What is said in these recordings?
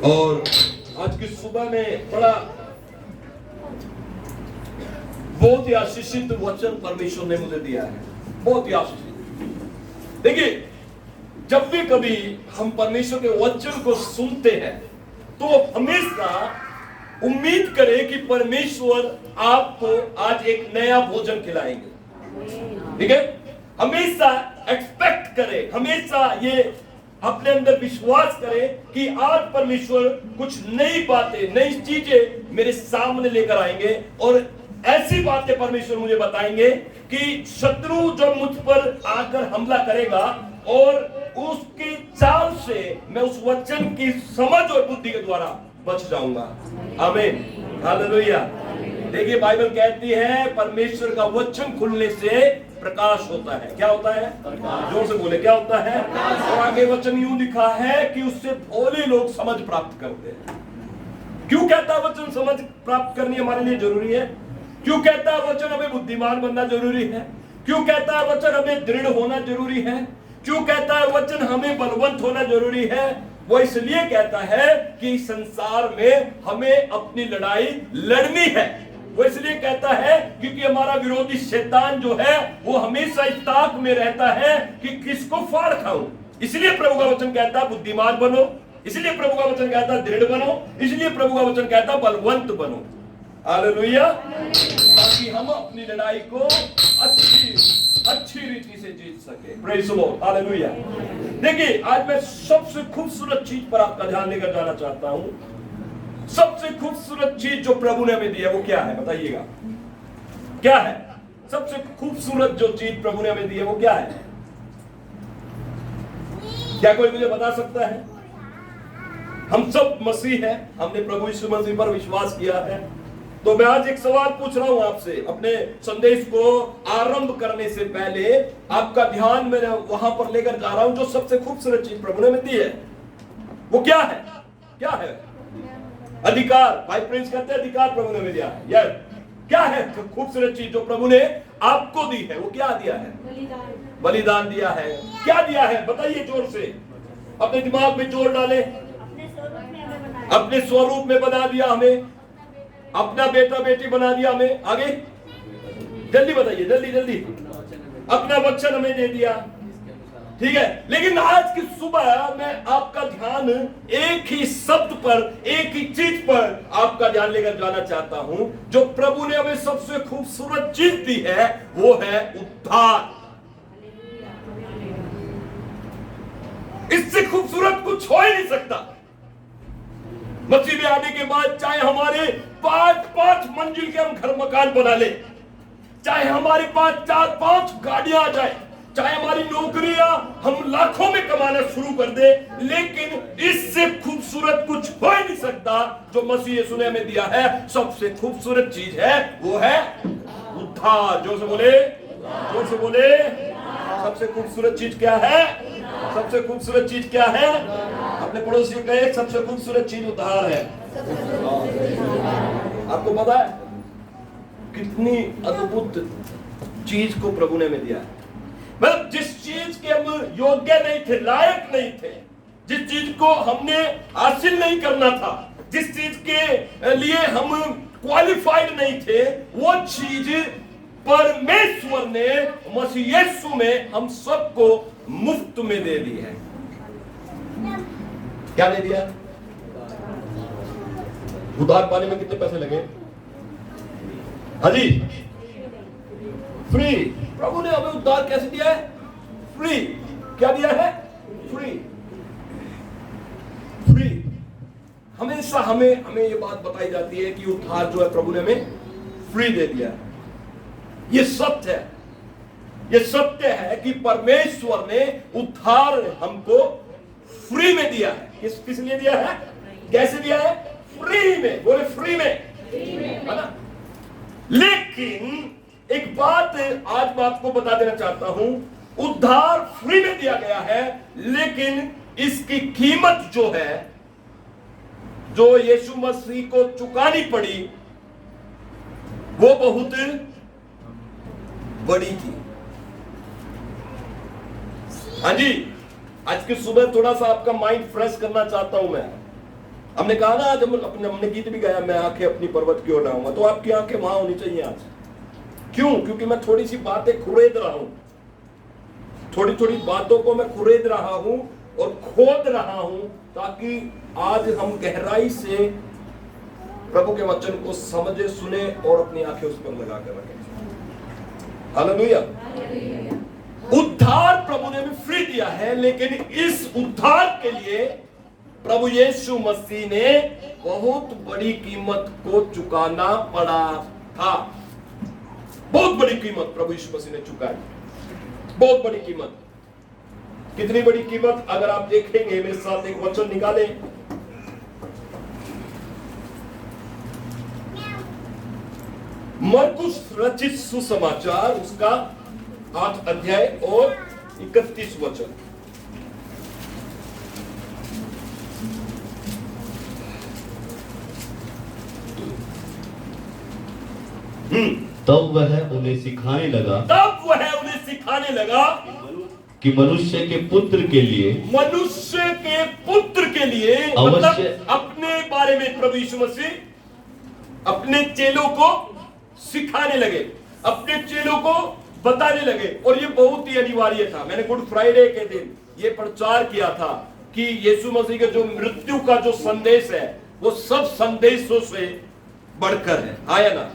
और आज की सुबह में बड़ा बहुत ही आशीषित वचन परमेश्वर ने मुझे दिया है, बहुत ही आशीषित। देखिए, जब भी कभी हम परमेश्वर के वचन को सुनते हैं तो हमेशा उम्मीद करें कि परमेश्वर आपको आज एक नया भोजन खिलाएंगे। ठीक है, हमेशा एक्सपेक्ट करें, हमेशा ये अपने अंदर विश्वास करें कि आज परमेश्वर कुछ नई बातें, नई चीजें मेरे सामने लेकर आएंगे और ऐसी बातें परमेश्वर मुझे बताएंगे कि शत्रु जब मुझ पर आकर हमला करेगा और उसकी चाल से मैं उस वचन की समझ और बुद्धि के द्वारा बच जाऊंगा। आमीन, हालेलुया। देखिए, बाइबल कहती है परमेश्वर का वचन खुलने से प्रकाश होता है। क्या होता है? जोर से बोले, क्या होता है? और आगे वचन यूं लिखा है कि उससे भोले लोग समझ प्राप्त करते हैं। क्यों कहता है वचन समझ प्राप्त करनी हमारे लिए जरूरी है? क्यों कहता है वचन हमें बुद्धिमान बनना जरूरी है? क्यों कहता है वचन हमें दृढ़ होना जरूरी है? क्यों कहता है वचन हमें बलवंत होना जरूरी है? वो इसलिए कहता है कि संसार में हमें अपनी लड़ाई लड़नी है। वो इसलिए कहता है क्योंकि हमारा विरोधी शैतान जो है वो हमेशा इस ताक में रहता है कि किसको फाड़ खाऊं। इसलिए प्रभु का वचन कहता है बुद्धिमान बनो, इसलिए प्रभु का वचन कहता है दृढ़ बनो, इसलिए प्रभु का वचन कहता है बलवंत बनो। हालेलुया। ताकि हम अपनी लड़ाई को अच्छी रीति से जीत सके। Praise the Lord, hallelujah. देखिए, आज मैं सबसे खूबसूरत चीज पर आपका ध्यान लेकर जाना चाहता हूं। सबसे खूबसूरत चीज जो प्रभु ने हमें दी है वो क्या है? बताइएगा, क्या है सबसे खूबसूरत जो चीज प्रभु ने हमें दी है वो क्या है? क्या कोई मुझे बता सकता है? हम सब मसीह हैं, हमने प्रभु यीशु मसीह पर विश्वास किया है। तो मैं आज एक सवाल पूछ रहा हूं आपसे, अपने संदेश को आरंभ करने से पहले आपका ध्यान मैं वहां पर लेकर जा रहा हूं जो सबसे खूबसूरत चीज प्रभु ने हमें दी है वो क्या है? क्या है? अधिकार। भाई प्रिंस कहते हैं अधिकार प्रभु ने हमें दिया है। यार, क्या है खूबसूरत चीज जो प्रभु ने आपको दी है? वो क्या दिया है? बलिदान दिया है। क्या दिया है? बताइए जोर से, अपने दिमाग में जोर डाले। अपने स्वरूप में बना दिया हमें, अपना बेटा बेटी बना दिया हमें। आगे जल्दी बताइए, जल्दी जल्दी। अपना वचन हमें दे दिया। ठीक है, लेकिन आज की सुबह मैं आपका ध्यान एक ही शब्द पर, एक ही चीज पर आपका ध्यान लेकर जाना चाहता हूं। जो प्रभु ने हमें सबसे खूबसूरत चीज दी है वो है उद्धार। इससे खूबसूरत कुछ हो ही नहीं सकता। मसीह में आने के बाद चाहे हमारे 5 मंजिल के हम घर मकान बना ले, चाहे हमारे पास 4-5 गाड़ियां आ जाए, चाहे हमारी नौकरियां हम लाखों में कमाना शुरू कर दे, लेकिन इससे खूबसूरत कुछ हो ही नहीं सकता जो मसीह यीशु ने हमें दिया है। सबसे खूबसूरत चीज है वो है उद्धार। जोर से बोले, जोर से बोले। सबसे खूबसूरत चीज क्या है? सबसे खूबसूरत चीज क्या है? अपने पड़ोसी को कहे सबसे खूबसूरत चीज उद्धार है। आपको पता है कितनी अद्भुत चीज को प्रभु ने हमें दिया है। मतलब जिस चीज के हम योग्य नहीं थे, लायक नहीं थे, जिस चीज को हमने हासिल नहीं करना था, जिस चीज के लिए हम क्वालिफाइड नहीं थे, वो चीज परमेश्वर ने मसीह यीशु में हम सबको मुफ्त में दे दी है। क्या दे दिया? उद्धार पाने में कितने पैसे लगे? हाँ जी, फ्री। प्रभु ने हमें उद्धार कैसे दिया है? फ्री। क्या दिया है? फ्री। फ्री। हमेशा हमें ये बात बताई जाती है कि उद्धार जो है प्रभु ने हमें फ्री दे दिया है। ये सत्य है, ये सत्य है कि परमेश्वर ने उद्धार हमको फ्री में दिया है। किस लिए दिया है? कैसे दिया है? फ्री में। बोले फ्री में, है ना? लेकिन एक बात आज मैं आपको बता देना चाहता हूं, उद्धार फ्री में दिया गया है, लेकिन इसकी कीमत जो है, जो यीशु मसीह को चुकानी पड़ी, वो बहुत बड़ी थी। हाँ जी, आज की सुबह थोड़ा सा आपका माइंड फ्रेश करना चाहता हूं मैं। हमने कहा ना, जब हमने गीत भी गाया, मैं आंखें अपनी पर्वत की ओर लाऊंगा, तो आपकी आंखें वहां होनी चाहिए आज। क्यों? क्योंकि मैं थोड़ी सी बातें खुरेद रहा हूं, थोड़ी थोड़ी बातों को मैं खुरेद रहा हूं और खोद रहा हूं, ताकि आज हम गहराई से प्रभु के वचन को समझे, सुने और अपनी आंखें उस पर लगा कर रखें। हालेलुया। उद्धार प्रभु ने भी फ्री दिया है, लेकिन इस उद्धार के लिए प्रभु यीशु मसीह ने बहुत बड़ी कीमत को चुकाना पड़ा था। बहुत बड़ी कीमत प्रभु यीशु मसीह ने चुकाई, बहुत बड़ी कीमत। कितनी बड़ी कीमत? अगर आप देखेंगे, मेरे साथ एक वचन निकालें, मरकुस रचित सुसमाचार, उसका 8 अध्याय और 31 वचन। तब वह उन्हें सिखाने लगा कि मनुष्य के पुत्र के लिए मतलब अपने बारे में प्रभु यीशु मसीह अपने चेलों को सिखाने लगे, अपने चेलों को बताने लगे। और ये बहुत ही अनिवार्य था। मैंने गुड फ्राइडे के दिन ये प्रचार किया था कि यीशु मसीह के जो मृत्यु का जो संदेश है, वो सब संदेशों से बढ़कर है। आया ना?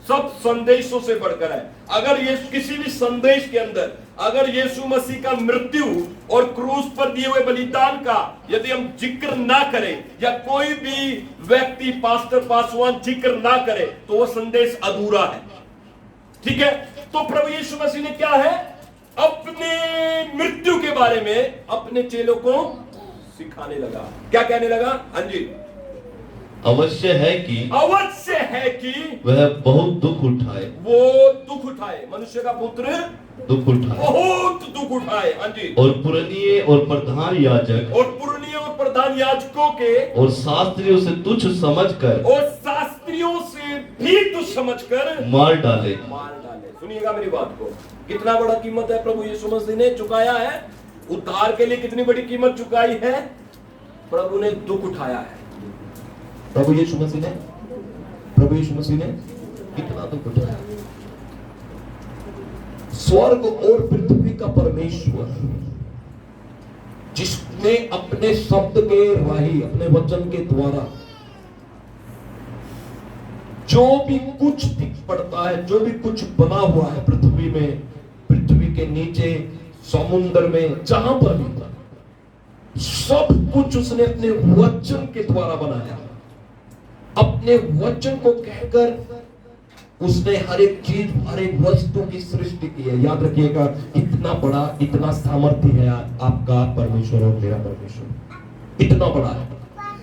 सब संदेशों से बढ़कर है। अगर ये किसी भी संदेश के अंदर अगर यीशु मसीह का मृत्यु और क्रूस पर दिए हुए बलिदान का यदि हम जिक्र ना करें, या कोई भी व्यक्ति, पास्टर, पासवान जिक्र ना करे, तो वो संदेश अधूरा है। ठीक है? तो प्रभु यीशु मसीह ने क्या है, अपने मृत्यु के बारे में अपने चेलों को सिखाने लगा। क्या कहने लगा? हाँ जी, अवश्य है कि वह बहुत दुख उठाए, मनुष्य का पुत्र दुख उठाए, बहुत दुख उठाए। हाँ जी। और पुरनिये और प्रधान याजकों के और शास्त्रियों से तुच्छ समझकर भी तुच्छ समझकर मार डाले। सुनिएगा मेरी बात को, कितना बड़ा कीमत है प्रभु यीशु मसीह ने चुकाया है। उद्धार के लिए कितनी बड़ी कीमत चुकाई है? प्रभु ने दुख उठाया है। प्रभु यीशु मसीह ने कितना दुख उठाया। स्वर्ग और पृथ्वी का परमेश्वर, जिसने अपने शब्द के राही, अपने वचन के द्वारा जो भी कुछ दिख पड़ता है, जो भी कुछ बना हुआ है पृथ्वी में, पृथ्वी के नीचे, समुद्र में, जहां पर भी, सब कुछ उसने अपने वचन के द्वारा बनाया। अपने वचन को कहकर उसने हर एक चीज, हर एक वस्तु की सृष्टि की है। याद रखिएगा, इतना बड़ा, इतना सामर्थ्य है आपका परमेश्वर और मेरा परमेश्वर, इतना बड़ा है।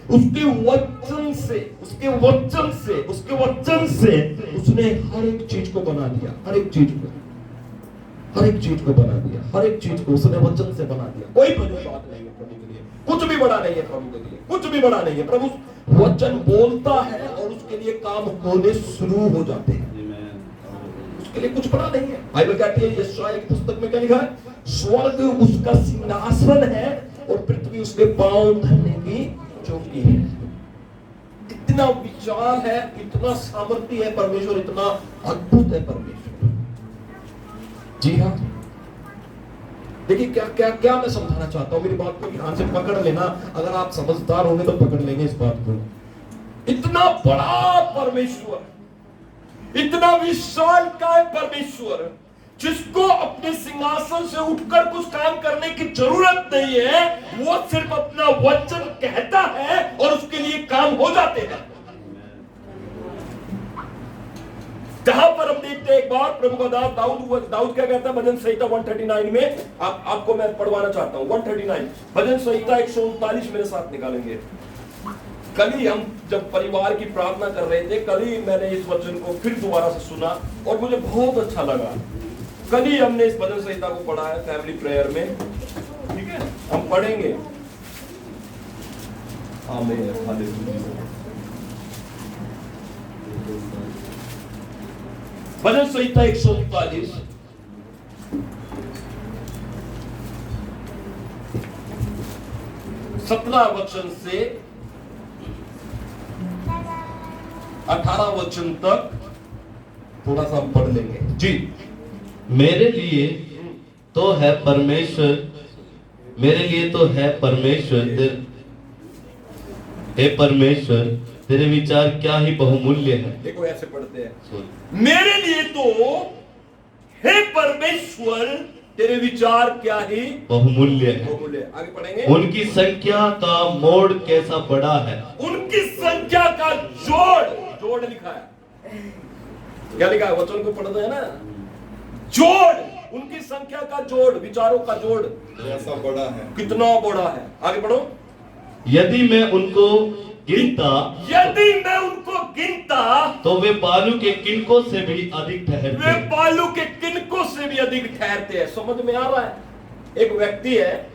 उसके वचन से उसने हर एक चीज को बना दिया, हर एक चीज को बना दिया, हर एक चीज को उसने वचन से बना दिया। कोई बड़ी बात नहीं है प्रभु के लिए, कुछ भी बड़ा नहीं है प्रभु के लिए, कुछ भी बड़ा नहीं है। प्रभु वचन बोलता है और उसके लिए काम होने शुरू हो जाते हैं। उसके लिए कुछ बड़ा नहीं है। बाइबल कहती है, यशायाह की पुस्तक में क्या लिखा है? स्वर्ग उसका सिंहासन है और पृथ्वी उसके पांव धरने की चौकी है। इतना विशाल है, इतना सामर्थ्य है परमेश्वर, इतना अद्भुत है परमेश्वर। जी हाँ, देखिए क्या क्या क्या मैं समझाना चाहता हूं। मेरी बात को ध्यान से पकड़ लेना। अगर आप समझदार होंगे तो पकड़ लेंगे इस बात को। इतना बड़ा परमेश्वर, इतना विशाल का परमेश्वर, जिसको अपने सिंहासन से उठकर कुछ काम करने की जरूरत नहीं है, वो सिर्फ अपना वचन कहता है और उसके लिए काम हो जाते हैं। जहां पर हम देखते हैं एक बार प्रभु का दाऊद क्या कहता है भजन संहिता 139 में, आपको मैं पढ़वाना चाहता हूं। 139 भजन संहिता 139 मेरे साथ निकालेंगे। कल ही हम जब परिवार की प्रार्थना कर रहे थे, कल ही मैंने इस वचन को फिर दोबारा से सुना और मुझे बहुत अच्छा लगा। कल ही हमने इस भजन संहिता को पढ़ा है फैमिली प्रेयर में। ठीक है, हम पढ़ेंगे। आमीन, हालेलुया। भजन संहिता 139 17 वचन से 18 वचन तक थोड़ा सा हम पढ़ लेंगे जी। मेरे लिए तो है परमेश्वर, मेरे लिए तो है परमेश्वर, हे परमेश्वर तेरे विचार क्या ही बहुमूल्य है। देखो ऐसे पढ़ते हैं, मेरे लिए तो हे परमेश्वर तेरे विचार क्या ही बहुमूल्य है। बहुमूल्य। आगे पढ़ेंगे, उनकी संख्या का मोड़ कैसा बड़ा है। उनकी संख्या का जोड़ लिखा है, क्या लिखा है? वचन को पढ़ते हैं ना, जोड़, उनकी संख्या का जोड़, विचारों का जोड़ ऐसा बड़ा है, कितना बड़ा है। आगे पढ़ो, यदि मैं उनको गिनता, यदि मैं उनको गिनता तो वे बालू के किनकों से भी अधिक वे ठहरते। बालू के किनकों से भी अधिक ठहरते हैं। समझ में आ रहा है? एक व्यक्ति है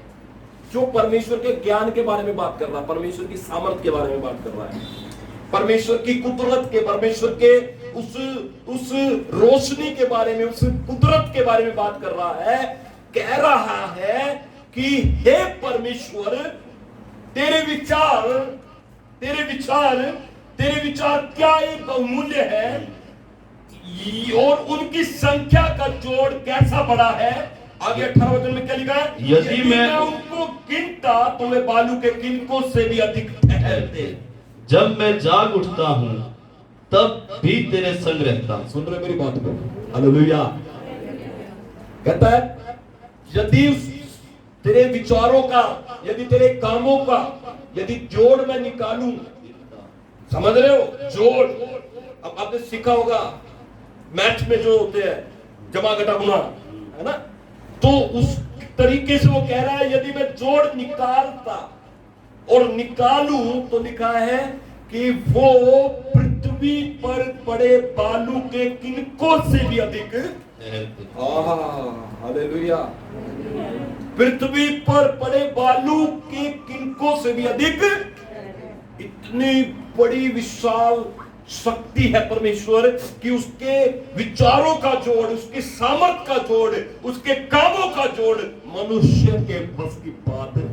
जो परमेश्वर के ज्ञान के बारे में बात कर रहा है, परमेश्वर की सामर्थ के बारे में बात कर रहा है, परमेश्वर की कुदरत के, परमेश्वर के उस रोशनी के बारे में, उस कुदरत के बारे में बात कर रहा है। कह रहा है कि हे परमेश्वर तेरे विचार क्या ही बहुमूल्य है, और उनकी संख्या का जोड़ कैसा बड़ा है। आगे 18 वचन में क्या लिखा है? यदि मैं उनको गिनता तो वे बालू के किनकों से भी अधिक ठहरते। जब मैं जाग उठता हूं तब भी तेरे संग रहता हूं। सुन रहे मेरी बात को? हालेलुया। कहता है यदि तेरे विचारों का, यदि तेरे कामों का, यदि जोड़ मैं निकालूं, समझ रहे हो? जोड़, अब आपने सीखा होगा मैथ में जो होते हैं जमा घटा गुणा, है ना? तो उस तरीके से वो कह रहा है यदि मैं जोड़ निकालता और निकालूं तो लिखा है कि वो पृथ्वी पर पड़े बालू के किनकों से भी अधिक। हालेलुया। पृथ्वी पर पड़े बालू के किनकों से भी अधिक। इतनी बड़ी विशाल शक्ति है परमेश्वर कि उसके विचारों का जोड़, उसकी सामर्थ का जोड़, उसके कामों का जोड़ मनुष्य के बस की बात है।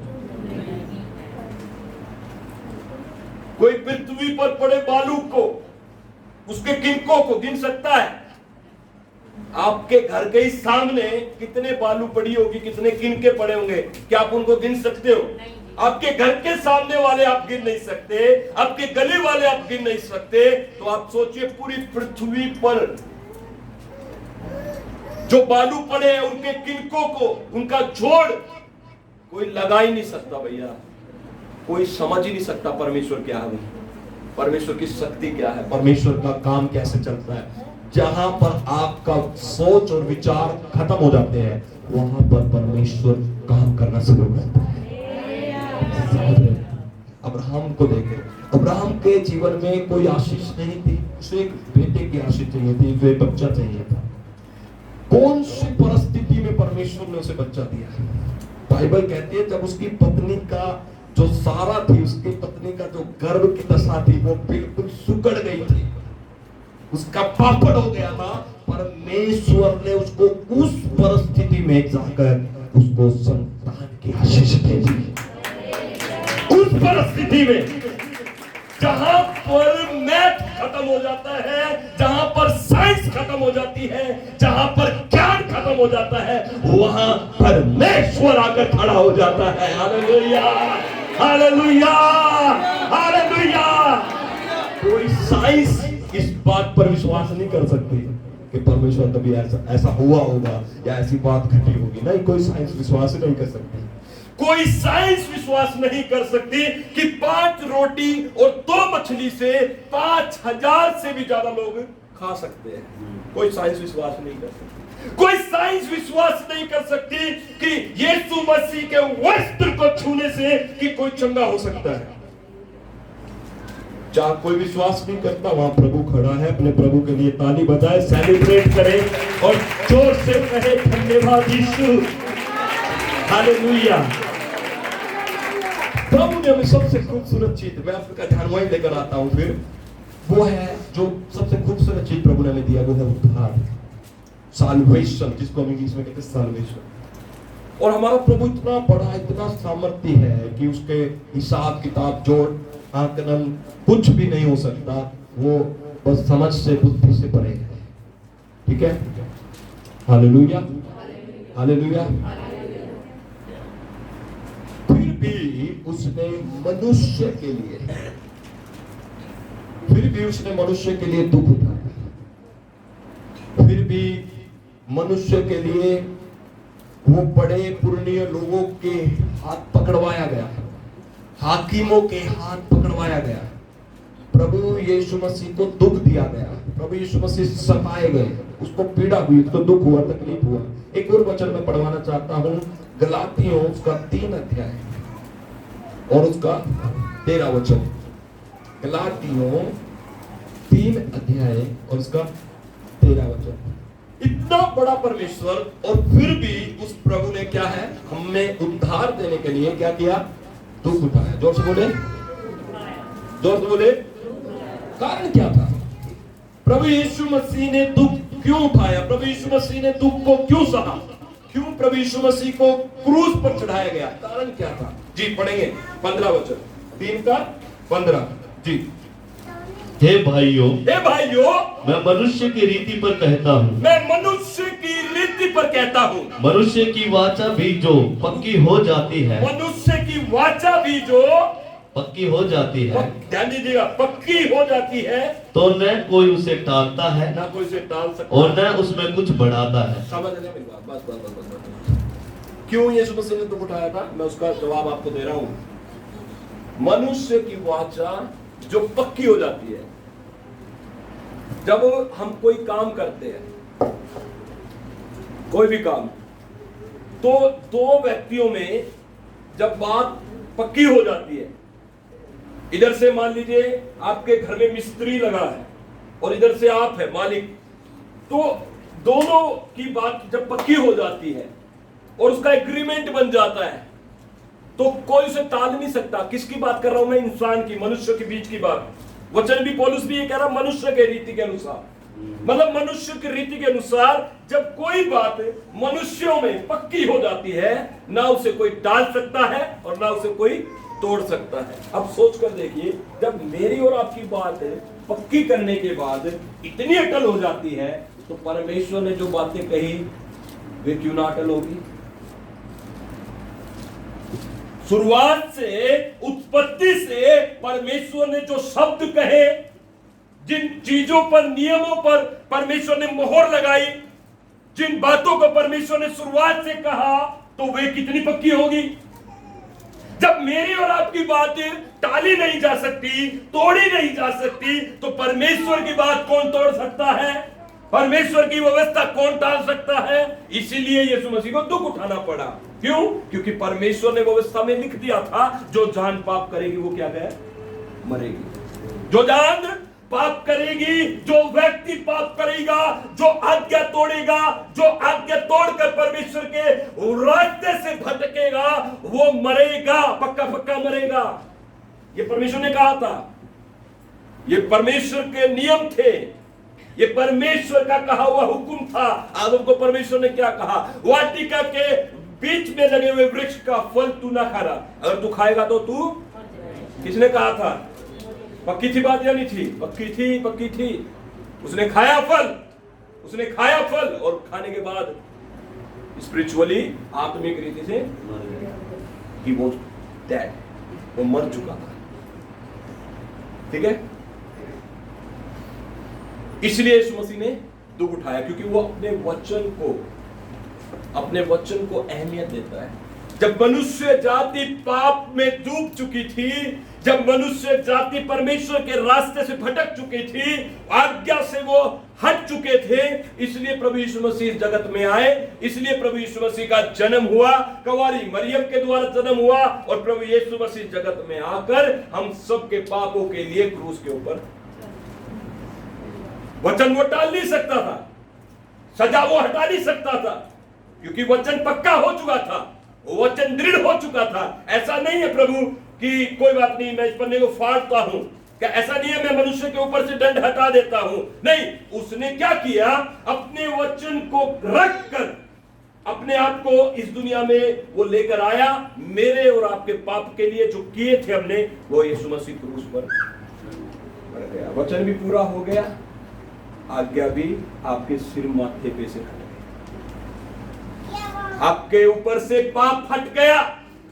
कोई पृथ्वी पर पड़े बालू को, उसके किनकों को गिन सकता है? आपके घर के ही सामने कितने बालू पड़ी होगी, कितने किनके पड़े होंगे, क्या आप उनको गिन सकते हो? आपके घर के सामने वाले आप गिन नहीं सकते, आपके गली वाले आप गिन नहीं सकते, तो आप सोचिए पूरी पृथ्वी पर जो बालू पड़े हैं उनके किनकों को, उनका जोड़ कोई लगा ही नहीं सकता भैया, कोई समझ ही नहीं सकता परमेश्वर क्या है, परमेश्वर की शक्ति क्या है, परमेश्वर का काम कैसे चलता है। जहां पर आपका सोच और विचार खत्म हो जाते हैं वहां पर परमेश्वर काम करना शुरू करता है। अब्राहम को देखें, अब्राहम के जीवन में कोई आशीष नहीं थी, उसे एक बेटे की आशीष चाहिए थी, उसे एक बच्चा चाहिए था। कौन सी परिस्थिति में परमेश्वर ने उसे बच्चा दिया? बाइबल कहती है जब उसकी पत्नी का जो सारा थी, उसकी पत्नी का जो गर्भ की दशा थी वो बिल्कुल सुकड़ गई थी, उसका पापड़ हो गया था। परमेश्वर ने उसको उस परिस्थिति में जाकर उसको संतान की आशीष भेजी। उस परिस्थिति में जहां पर मैथ खत्म हो जाता है, जहां पर साइंस खत्म हो जाती है, जहां पर ज्ञान खत्म हो जाता है, वहां परमेश्वर आकर खड़ा हो जाता है। Hallelujah, hallelujah, hallelujah. कोई साइंस इस बात पर विश्वास नहीं कर सकती कि परमेश्वर कभी ऐसा हुआ होगा या ऐसी बात घटी होगी। नहीं, कोई साइंस विश्वास नहीं कर सकती। कोई साइंस विश्वास नहीं कर सकती कि 5 रोटी और 2 मछली से 5000 से भी ज्यादा लोग खा सकते हैं। कोई साइंस विश्वास नहीं कर सकती। कोई साइंस विश्वास नहीं कर सकती कि यीशु मसीह के वस्त्र को छूने से कि कोई चंगा हो सकता है। जहां कोई विश्वास नहीं करता वहां प्रभु खड़ा है। अपने प्रभु के लिए ताली बजाए, सेलिब्रेट करें और जोर से कहे धन्यवाद यीशु, हालेलुया। प्रभु ने हमें सबसे खूबसूरत चीज, मैं आपका ध्यान वहीं लेकर आता हूं, फिर वो है जो सबसे खूबसूरत चीज प्रभु ने हमें दिया, वो है उद्धार, साल्वेशन, जिसको हम इंग्लिश में कहते हैं साल्वेशन। और हमारा प्रभु इतना बड़ा, इतना सामर्थ्य है कि उसके हिसाब किताब जोड़ आकलन कुछ भी नहीं हो सकता। वो बस समझ से, बुद्धि से परे है। ठीक है, हालेलुया, हालेलुया। फिर भी उसने मनुष्य के लिए दुख उठाया। फिर भी मनुष्य के लिए वो बड़े पुरनीय लोगों के हाथ पकड़वाया गया, हाकिमों के हाथ पकड़वाया गया। प्रभु यीशु मसीह को दुख दिया गया, प्रभु यीशु मसीह सताए गए, उसको पीड़ा हुई, उसको दुख हुआ, तकलीफ हुआ। एक और वचन मैं पढ़वाना चाहता हूं, गलातियों उसका 3 अध्याय और उसका 13 वचन। गलातियों 3 अध्याय और उसका 13 वचन। इतना बड़ा परमेश्वर और फिर भी उस प्रभु ने क्या है, हमें उद्धार देने के लिए क्या किया, दुख उठाया। जोर से बोले, जोर से बोले। कारण क्या था? प्रभु यीशु मसीह ने दुख क्यों उठाया? प्रभु यीशु मसीह ने दुख को क्यों सहा? क्यों प्रभु यीशु मसीह को क्रूस पर चढ़ाया गया? कारण क्या था? जी पढ़ेंगे 15 वचन, 3 का 15 जी। हे भाइयों, मैं मनुष्य की रीति पर कहता हूँ, मनुष्य की वाचा भी जो पक्की हो जाती है, मनुष्य की वाचा भी जो पक्की हो जाती है, ध्यान दीजिएगा, पक्की हो जाती है, तो न कोई उसे टालता है, ना कोई उसे टाल सकता और न उसमें कुछ बढ़ाता है। समझ रहे मेरी बात? बस बस बस बस। क्यों यीशु मसीह ने दुख उठाया था? मैं उसका जवाब आपको दे रहा हूं। मनुष्य की वाचा जो पक्की हो जाती है, जब हम कोई काम करते हैं, कोई भी काम, तो 2 व्यक्तियों में जब बात पक्की हो जाती है, इधर से मान लीजिए आपके घर में मिस्त्री लगा है और इधर से आप है मालिक, तो दोनों की बात जब पक्की हो जाती है और उसका एग्रीमेंट बन जाता है, तो कोई उसे टाल नहीं सकता। किसकी बात कर रहा हूं मैं? इंसान की, मनुष्य के बीच की बात। वचन भी पौलुस भी ये कह रहा, मनुष्य के रीति के अनुसार, मतलब मनुष्य की रीति के अनुसार जब कोई बात मनुष्यों में पक्की हो जाती है, ना उसे कोई टाल सकता है और ना उसे कोई तोड़ सकता है। अब सोच कर देखिए, जब मेरी और आपकी बात पक्की करने के बाद इतनी अटल हो जाती है, तो परमेश्वर ने जो बातें कही वे क्यों ना अटल होगी? शुरुआत से, उत्पत्ति से परमेश्वर ने जो शब्द कहे, जिन चीजों पर, नियमों पर परमेश्वर ने मोहर लगाई, जिन बातों को परमेश्वर ने शुरुआत से कहा, तो वे कितनी पक्की होगी? जब मेरी और आपकी बातें टाली नहीं जा सकती, तोड़ी नहीं जा सकती, तो परमेश्वर की बात कौन तोड़ सकता है? परमेश्वर की व्यवस्था कौन टाल सकता है? इसीलिए यीशु मसीह को दुख उठाना पड़ा। क्यों? क्योंकि परमेश्वर ने व्यवस्था में लिख दिया था, जो जान पाप करेगी वो क्या है? मरेगी। जो जान पाप करेगी, जो व्यक्ति पाप करेगा, जो आज्ञा तोड़ेगा, जो आज्ञा तोड़कर परमेश्वर के रास्ते से भटकेगा, वो मरेगा, पक्का पक्का मरेगा। ये परमेश्वर ने कहा था, ये परमेश्वर के नियम थे, ये परमेश्वर का कहा हुआ हुक्म था। आदम को परमेश्वर ने क्या कहा? वाटिका के बीच में लगे हुए वृक्ष का फल तू ना खाना, अगर तू खाएगा तो तू, किसने कहा था? पक्की थी बात या नहीं थी? पक्की थी, पक्की थी। उसने खाया फल, उसने खाया फल, और खाने के बाद स्पिरिचुअली, आत्मिक रीति से he was dead, वो मर चुका था। ठीक है, इसलिए यीशु मसीह ने दुख उठाया, क्योंकि वो अपने वचन को अहमियत देता है। जब मनुष्य जाति पाप में डूब चुकी थी, जब मनुष्य जाति परमेश्वर के रास्ते से भटक चुकी थी, आज्ञा से वो हट चुके थे, इसलिए प्रभु यीशु मसीह जगत में आए, इसलिए प्रभु यीशु मसीह का जन्म हुआ, कुंवारी मरियम के द्वारा जन्म हुआ, और प्रभु यीशु मसीह जगत में आकर हम सबके पापों के लिए क्रूस के ऊपर, वचन वो टाल नहीं सकता था, सजा वो हटा नहीं सकता था, क्योंकि वचन पक्का हो चुका था, वचन दृढ़ हो चुका था। ऐसा नहीं है प्रभु कि कोई बात नहीं, मैं इस पन्ने को फाड़ता हूं, क्या ऐसा नहीं है मैं मनुष्य के ऊपर से दंड हटा देता हूं? नहीं, उसने क्या किया? अपने वचन को रखकर अपने आप को इस दुनिया में वो लेकर आया, मेरे और आपके पाप के लिए जो किए थे हमने, वो यीशु मसीह क्रूस पर बढ़ गया, वचन भी पूरा हो गया, आज्ञा भी आपके सिर माथे पे से हट गई, आपके ऊपर से पाप हट गया,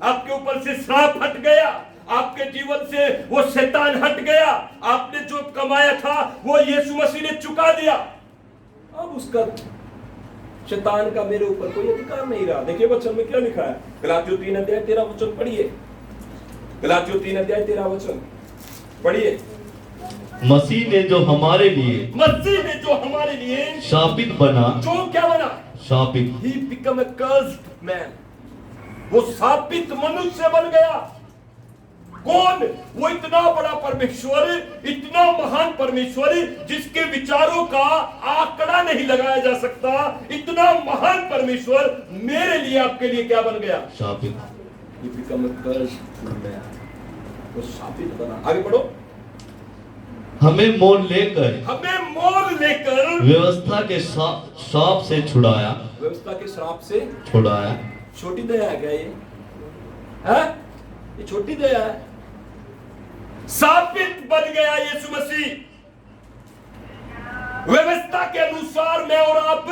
आपके ऊपर से श्राप हट गया, आपके जीवन से वो शैतान हट गया, आपने जो कमाया था वो यीशु मसीह ने चुका दिया। अब उसका शैतान का मेरे ऊपर कोई अधिकार नहीं रहा। देखिए वचन में क्या लिखा है, गलातियों 3 अध्याय 13 वचन पढ़िए, गलातियों 3 अध्याय 13 वचन पढ़िए। मसीह ने जो हमारे लिए शापित बना, जो क्या बना, शापित, he become a cursed man, वो शापित मनुष्य बन गया। कौन? वो इतना बड़ा परमेश्वर, इतना महान परमेश्वर जिसके विचारों का आंकड़ा नहीं लगाया जा सकता, इतना महान परमेश्वर मेरे लिए आपके लिए क्या बन गया? शापित। He become a cursed man, वो शापित बना। आगे पढ़ो। हमें मोल लेकर व्यवस्था के श्राप से छुड़ाया, व्यवस्था के श्राप से छुड़ाया। छोटी दया है क्या ये? है ये छोटी दया है? शापित बन गया यीशु मसीह। व्यवस्था के अनुसार मैं और आप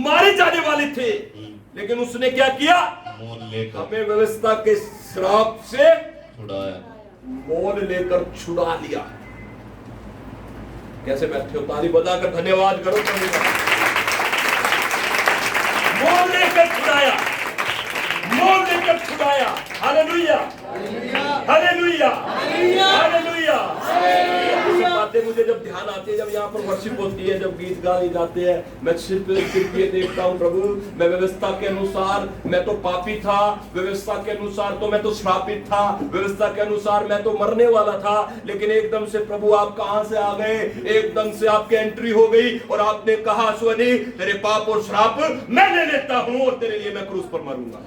मारे जाने वाले थे, लेकिन उसने क्या किया? मोल लेकर हमें व्यवस्था के श्राप से छुड़ाया, मोल लेकर छुड़ा लिया। कैसे बैठे हो? ताली बजाकर धन्यवाद करो प्रभु का। मोल लेकर छुड़ाया, मोल लेकर छुड़ाया। Hallelujah, hallelujah, hallelujah. बातें मुझे जब ध्यान आती है, जब यहाँ पर वर्शिप होती है, जब गीत गाए जाते हैं, मैं सिर्फ ये देखता हूँ, प्रभु मैं व्यवस्था के अनुसार मैं तो पापी था, व्यवस्था के अनुसार तो मैं तो श्रापित था, व्यवस्था के अनुसार मैं तो मरने वाला था, लेकिन एकदम से प्रभु आप कहां से आ गए? एकदम से आपकी एंट्री हो गई और आपने कहा, सुनी तेरे पाप और श्राप मैं ले लेता हूं और तेरे लिए मैं क्रूस पर मरूंगा।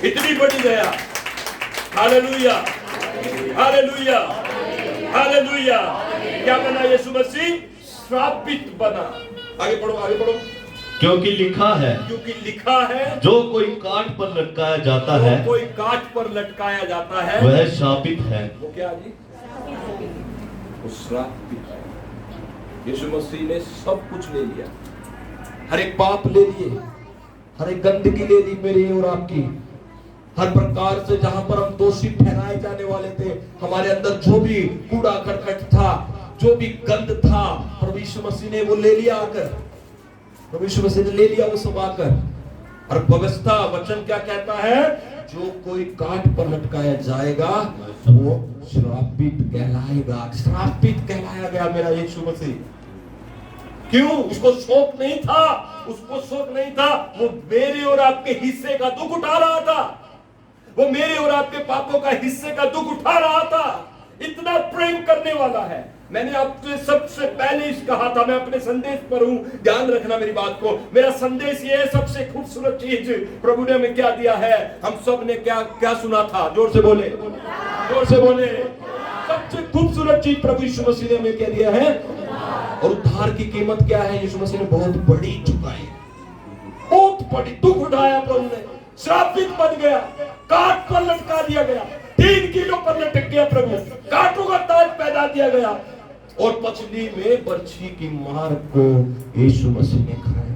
इतनी बड़ी दया। Hallelujah, hallelujah, hallelujah. क्या बना यीशु मसीह? श्रापित बना। आगे पढ़ो, आगे पढ़ो। क्योंकि लिखा है, क्योंकि लिखा है, जो कोई काठ पर लटकाया जाता है, कोई काठ पर लटकाया जाता है, वह शापित है। वो क्या जी? वो श्रापित है। यीशु मसीह ने सब कुछ ले लिया, हर एक पाप ले लिए, हर एक गंदगी ले ली मेरी और आपकी, हर प्रकार से जहां पर हम दोषी ठहराए जाने वाले थे, हमारे अंदर जो भी कूड़ा करकट था, जो भी गंद था, प्रभु यीशु मसीह ने वो ले लिया आकर, प्रभु यीशु मसीह ने ले लिया वो सब आकर। और व्यवस्था वचन क्या कहता है? जो कोई काठ पर लटकाया जाएगा वो श्रापित कहलाएगा। श्रापित कहलाया गया मेरा यीशु मसीह। क्यों? उसको शौक नहीं था, उसको शौक नहीं था, वो मेरे और आपके हिस्से का दुख उठा रहा था, वो मेरे और आपके पापों का हिस्से का दुख उठा रहा था। इतना प्रेम करने वाला है। मैंने आपसे सबसे पहले इस कहा था, मैं अपने संदेश पर हूं, ध्यान रखना मेरी बात को। मेरा संदेश ये है, सबसे खूबसूरत चीज प्रभु ने हमें क्या दिया है? हम सब ने क्या क्या सुना था? जोर से बोले, जोर से बोले। सबसे खूबसूरत चीज प्रभु यीशु मसीह ने हमें क्या दिया है? और उद्धार की कीमत क्या है? यीशु मसीह ने बहुत बड़ी चुकाई, बहुत बड़ी दुख उठाया प्रभु ने, श्रापित बन गया, काठ पर लटका दिया गया, 3 किलो पर लटक गया प्रभु, कांटों का ताज पैदा किया गया, और पछली में बर्छी की मार को यीशु मसीह ने खाया।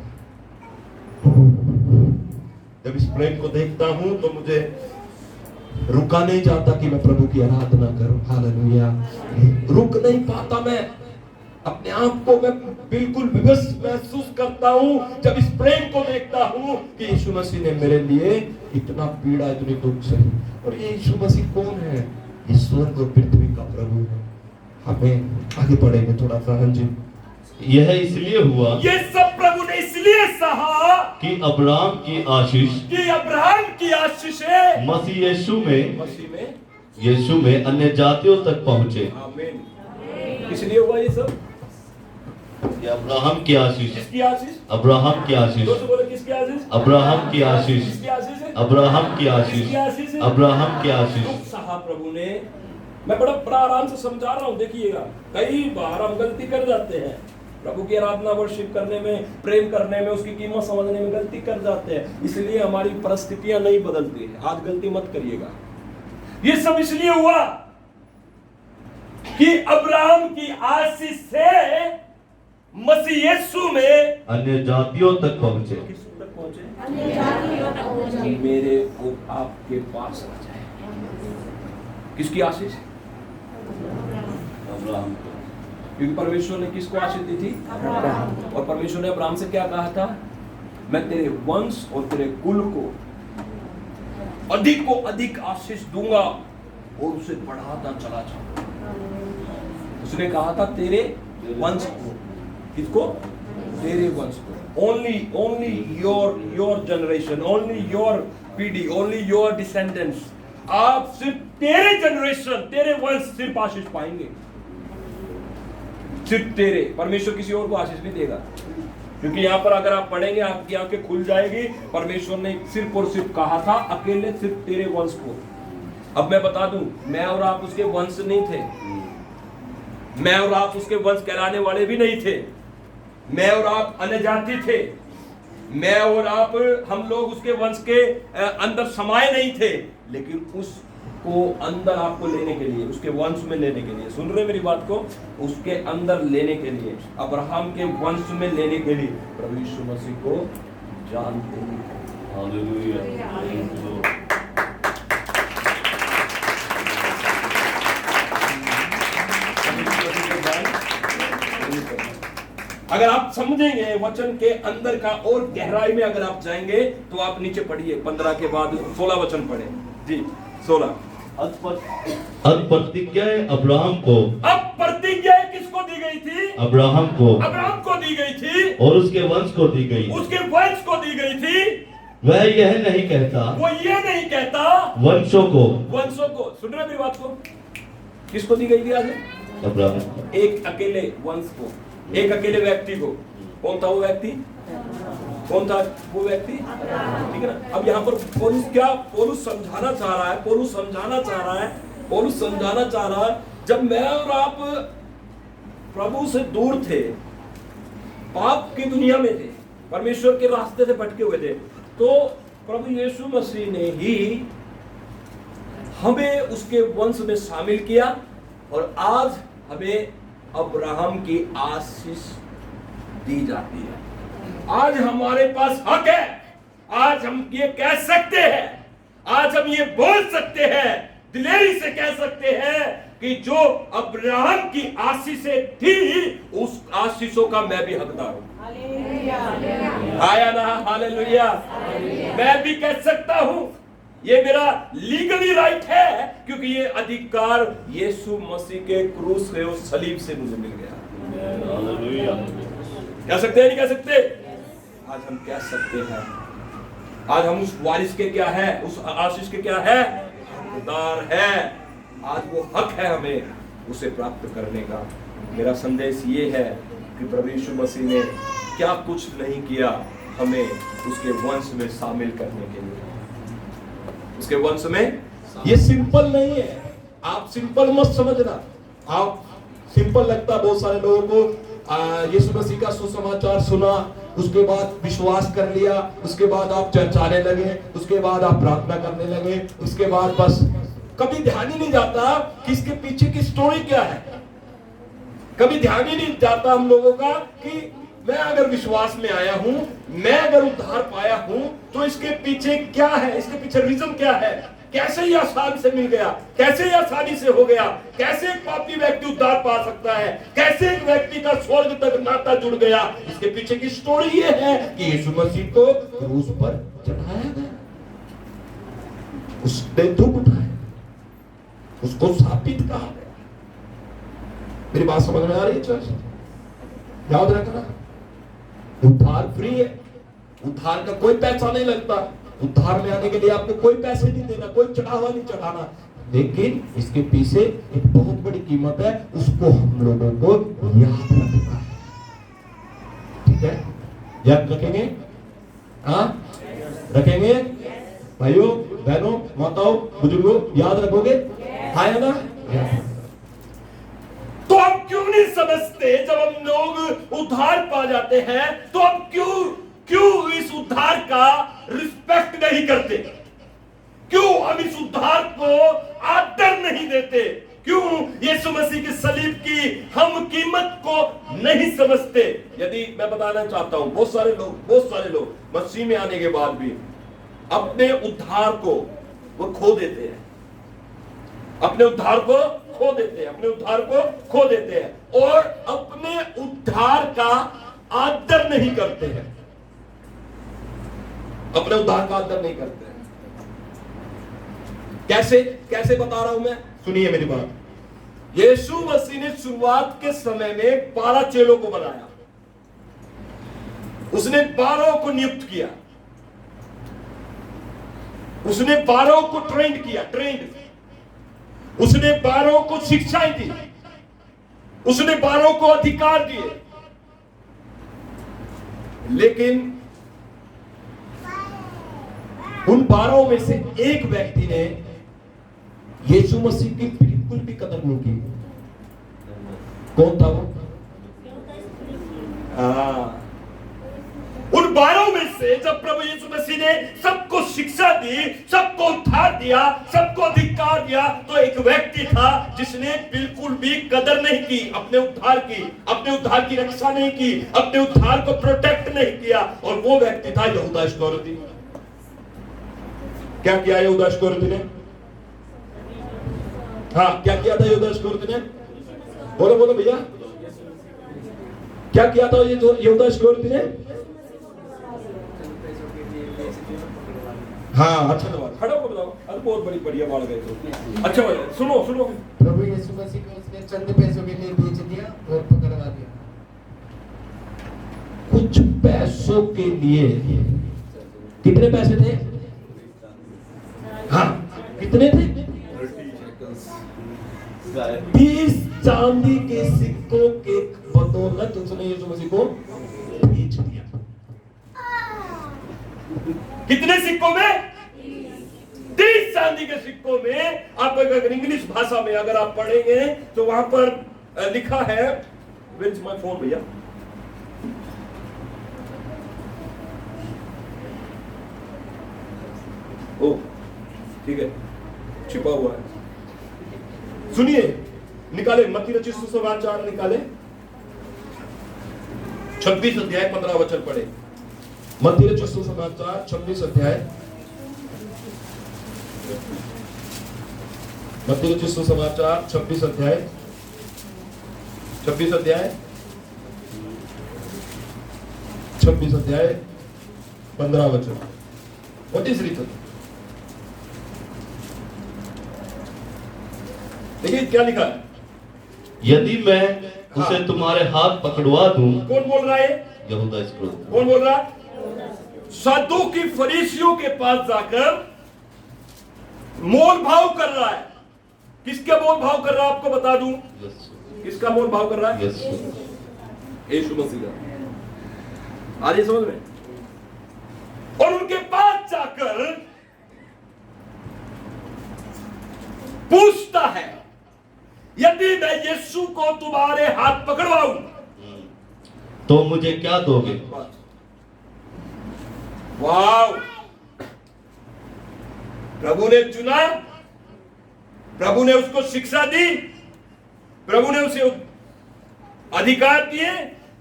जब इस प्रेम को देखता हूं तो मुझे रुका नहीं जाता कि मैं प्रभु की आराधना करूं। हालेलुया। रुक नहीं पाता, मैं अपने आप को मैं बिल्कुल विवश महसूस करता हूं जब इस प्रेम को देखता हूं कि यीशु मसीह ने मेरे लिए इतना पीड़ा, इतनी दुख सही। और ये यीशु मसीह कौन है? स्वर्ग और पृथ्वी का प्रभु है। हमें आगे बढ़ेंगे थोड़ा सा। हाँ जी। यह इसलिए हुआ, ये सब प्रभु ने इसलिए सहा कि अब्राहम की आशीष, कि अब्राहम की आशीषें मसीह यीशु में अन्य जातियों तक पहुंचे। आमीन। इसलिए हुआ ये सब। ये अब्राहम की आशीष, किसकी आशीष? अब्राहम की आशीष, बोलो किसकी आशीष? अब्राहम की आशीष, किसकी आशीष है? अब्राहम की आशीष, किसकी आशीष है? अब्राहम की आशीष। दुख सहा प्रभु ने। मैं बड़ा आराम से समझा रहा हूं, देखिएगा। कई बार हम गलती कर जाते हैं, प्रभु की आराधना वर्शिप करने में, प्रेम करने में, उसकी कीमत समझने में गलती कर जाते हैं, इसलिए हमारी परिस्थितियां नहीं बदलती है। आज गलती मत करिएगा। ये सब इसलिए हुआ कि अब्राहम की आशीष से मसीह यीशु में अन्य जातियों तक पहुंचे। किस तक पहुंचे? मेरे को आपके पास आ जाए। किसकी आशीष? अब्राहम को। क्योंकि परमेश्वर ने किसको आशीष दी थी? और परमेश्वर ने अब्राहम से क्या कहा था? मैं तेरे वंश और तेरे कुल को अधिक आशीष दूंगा और उसे बढ़ाता चला जाऊंगा। उसने कहा था तेरे वंश को। किसको? तेरे वंश को। Only your generation, only your पीढ़ी, ओनली योर डिसेंडेंट्स। आप सिर्फ तेरे जनरेशन, तेरे वंश सिर्फ आशीष पाएंगे, सिर्फ तेरे। परमेश्वर किसी और को आशीष नहीं देगा। क्योंकि यहां पर अगर आप पढ़ेंगे आपकी आंखें खुल जाएगी। परमेश्वर ने सिर्फ और सिर्फ कहा था अकेले सिर्फ तेरे वंश को। अब मैं बता दूं, मैं और आप उसके वंश नहीं थे। मैं और आप उसके वंश कहलाने वाले भी नहीं थे। मैं और आप अन्य जाति थे। मैं और आप, हम लोग उसके वंश के अंदर समाये नहीं थे। लेकिन उसको अंदर आपको लेने के लिए, उसके वंश में लेने के लिए, सुन रहे मेरी बात को, उसके अंदर लेने के लिए, अब्राहम के वंश में लेने के लिए प्रभु यीशु मसीह को जानते हैं। हालेलुया। अगर आप समझेंगे वचन के अंदर का और गहराई में अगर आप जाएंगे तो आप नीचे पढ़िए 15 के बाद 16 वचन पढ़े जी। 16 अब प्रतिज्ञा अब्राहम को, अब प्रतिज्ञा किसको दी गई थी? अब्राहम को, अब्राहम को दी गई थी और उसके वंश को दी गई, उसके वंश को दी गई थी। वह यह नहीं कहता, वो ये नहीं कहता वंशों को, वंशों को। सुन रहे मेरी बात को? किसको दी गई थी आज? अब्राहम। एक अकेले वंश को, एक अकेले व्यक्ति को। कौन था वो व्यक्ति? कौन था वो व्यक्ति? ठीक है ना। अब यहाँ पर पौलुस समझाना चाह रहा है, पौलुस समझाना चाह रहा है, जब मैं और आप प्रभु से दूर थे, पाप की दुनिया में थे, परमेश्वर के रास्ते से भटके हुए थे, तो प्रभु यीशु मसीह ने ही हमें उसके वंश में शामिल किया और आज हमें अब्राहम की आशीष दी जाती है। आज हमारे पास हक है। आज हम ये कह सकते हैं, आज हम ये बोल सकते हैं, दिलेरी से कह सकते हैं कि जो अब्राहम की आशीषें थी उस आशीषों का मैं भी हकदार हूं। आया ना? हालेलुया। मैं भी कह सकता हूं, ये मेरा लीगली राइट है, क्योंकि ये अधिकार यीशु मसीह के क्रूस से और सलीब से मुझे मिल गया। हालेलुया। कह सकते हैं, नहीं कह सकते? आज हम कह सकते हैं। आज हम उस वारिस के क्या है, उस आशीष के क्या है? हकदार है। आज वो हक है हमें उसे प्राप्त करने का। मेरा संदेश ये है कि प्रभु यीशु मसीह ने क्या कुछ नहीं किया हमें उसके वंश में शामिल करने के लिए। उसके वंश में ये सिंपल नहीं है। आप सिंपल मत समझना। आप सिंपल लगता बहुत सारे लोगों को, यीशु मसीह का सुसमाचार सुना, उसके बाद विश्वास कर लिया, उसके बाद आप चर्चाने लगे, उसके बाद आप प्रार्थना करने लगे, उसके बाद बस कभी ध्यान ही नहीं जाता कि इसके पीछे की स्टोरी क्या है। कभी ध्यान ही नहीं जाता हम लोगों का कि मैं अगर विश्वास में आया हूं, मैं अगर उद्धार पाया हूं, तो इसके पीछे क्या है, इसके पीछे रीजन क्या है, कैसे ये आसान से मिल गया, कैसे ये आसानी से हो गया, कैसे एक पापी व्यक्ति उद्धार पा सकता है, कैसे एक व्यक्ति का स्वर्ग तक नाता जुड़ गया। इसके पीछे की स्टोरी ये है कि यीशु मसीह को क्रूस पर चढ़ाया गया, उसने दुख उठाया, उसको साबित कहा गया। मेरी बात समझ में आ रही है चर्च? याद रखना, उद्धार फ्री है। उद्धार का कोई पैसा नहीं लगता। उद्धार में आने के लिए आपको कोई पैसे नहीं देना, कोई चढ़ावा नहीं चढ़ाना, लेकिन इसके पीछे एक बहुत बड़ी कीमत है, उसको हम लोगों को याद रखना है। ठीक है? याद रखेंगे? हाँ, रखेंगे? भाइयों बहनों माताओं बुजुर्गों, याद रखोगे? हाँ या ना? तो हम क्यों नहीं समझते, जब हम लोग उद्धार पा जाते हैं तो हम क्यों इस उद्धार का रिस्पेक्ट नहीं करते? क्यों हम इस उद्धार को आदर नहीं देते? क्यों? यीशु मसीह की सलीब की हम कीमत को नहीं समझते। यदि मैं बताना चाहता हूं, बहुत सारे लोग मसीह में आने के बाद भी अपने उद्धार को वो खो देते हैं, अपने उद्धार को खो देते हैं, अपने उद्धार को खो देते हैं और अपने उद्धार का आदर नहीं करते हैं, अपने उद्धार का आदर नहीं करते हैं। कैसे बता रहा हूं मैं? सुनिए मेरी बात। यीशु मसीह ने शुरुआत के समय में 12 चेलों को बनाया, उसने 12 को नियुक्त किया, उसने 12 को ट्रेंड, उसने 12 को शिक्षाएं दी, उसने 12 को अधिकार दिए। लेकिन उन 12 में से एक व्यक्ति ने यीशु मसीह की बिल्कुल भी कदर नहीं की। कौन था वो? उन 12 में से जब प्रभु यीशु मसीह ने सबको शिक्षा दी, सबको उद्धार दिया, सबको अधिकार दिया, तो एक व्यक्ति था जिसने बिल्कुल भी कदर नहीं की अपने उद्धार की, अपने उद्धार की रक्षा नहीं की, अपने उद्धार को प्रोटेक्ट नहीं किया, और वो व्यक्ति था यहूदा इस्करियोती। क्या किया यहूदा इस्करियोती ने? हाँ, क्या किया था यहूदा इस्करियोती ने? बोलो भैया, क्या किया था ये जो यहूदा इस्करियोती ने? हाँ, अच्छा बात, खड़ा हो बताओ। अरे बहुत बढ़िया बात गए तो। अच्छा बात, सुनो। प्रभु यीशु मसीह को उसने चंद पैसों के लिए बेच दिया और पकड़वा दिया। कुछ पैसों के लिए। कितने पैसे थे? हाँ, कितने थे? 30 चांदी के सिक्कों के बदौलत उसने यीशु मसीह को बेच दिया। कितने सिक्कों में? 30 चांदी के सिक्कों में। आप अगर इंग्लिश भाषा में अगर आप पढ़ेंगे तो वहां पर लिखा है, वेयर इज माय फोन भैया? ओ ठीक है, छिपा हुआ है। सुनिए, निकाले मत्ती रचित सुसमाचार, निकाले 26 अध्याय 15 वचन पढ़े। मत्ती रचित सुसमाचार 26 अध्याय, मत्ती रचित सुसमाचार 26 अध्याय 26 अध्याय 15 वचन। What is written? देखिए क्या लिखा है। यदि मैं उसे तुम्हारे हाथ पकड़वा दूं। कौन बोल रहा है? यहूदा इस्करियोती। कौन बोल रहा है? सदूकी फरीसियों के पास जाकर मोल भाव कर रहा है। किसका मोल भाव कर रहा है आपको बता दूं? किसका मोल भाव कर रहा है? यीशु मसीह का। आ रही समझ में? और उनके पास जाकर पूछता है, यदि मैं यीशु को तुम्हारे हाथ पकड़वाऊं तो मुझे क्या दोगे? वाव! प्रभु ने चुना, प्रभु ने उसको शिक्षा दी, प्रभु ने उसे अधिकार दिए,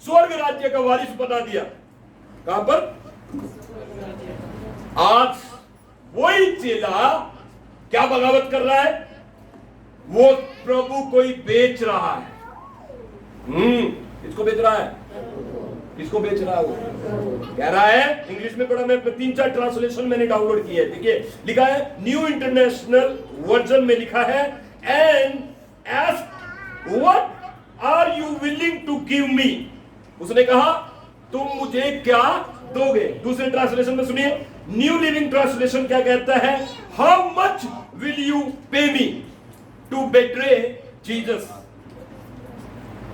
स्वर्ग राज्य का वारिस बना दिया। कहां पर? आज वही चेला क्या बगावत कर रहा है? वो प्रभु को ही बेच रहा है। इसको बेच रहा है। किसको बेच रहा है? वो कह रहा है, इंग्लिश में पढ़ा, मैं 3-4 ट्रांसलेशन मैंने डाउनलोड किए। देखिए लिखा है, न्यू इंटरनेशनल वर्जन में लिखा है, and ask what are you willing to give me. उसने कहा तुम मुझे क्या दोगे? दूसरे ट्रांसलेशन में सुनिए, न्यू लिविंग ट्रांसलेशन क्या कहता है? हाउ मच विल यू पे मी टू बेट्रे जीसस।